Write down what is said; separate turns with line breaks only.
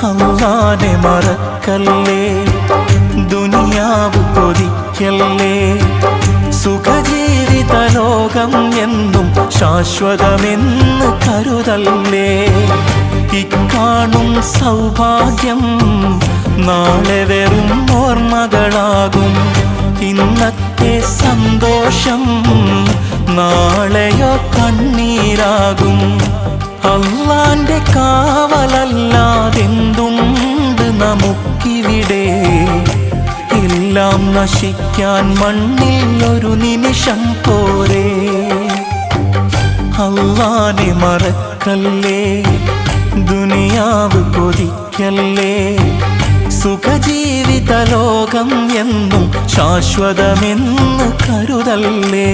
അല്ലാഹനെ മറക്കല്ലേ, ദുനിയാവ് കൊതിക്കല്ലേ. സുഖജീവിത ലോകം എന്നും ശാശ്വതമെന്ന് കരുതല്ലേ. ഇക്കാണും സൗഭാഗ്യം നാളെ വെറും ഓർമ്മകളാകും. ഇന്നത്തെ സന്തോഷം നാളെയോ കണ്ണീരാകും. അല്ലാന്റെ കാവലല്ലാതെന്തുണ്ട് നമുക്കിവിടെ? എല്ലാം നശിക്കാൻ മണ്ണിൽ ഒരു നിമിഷം പോരെ. അല്ലാഹനെ മറക്കല്ലേ, ദുനിയാവ് കൊതിക്കല്ലേ. സുഖജീവിത ലോകം എന്നും ശാശ്വതമെന്ന് കരുതല്ലേ.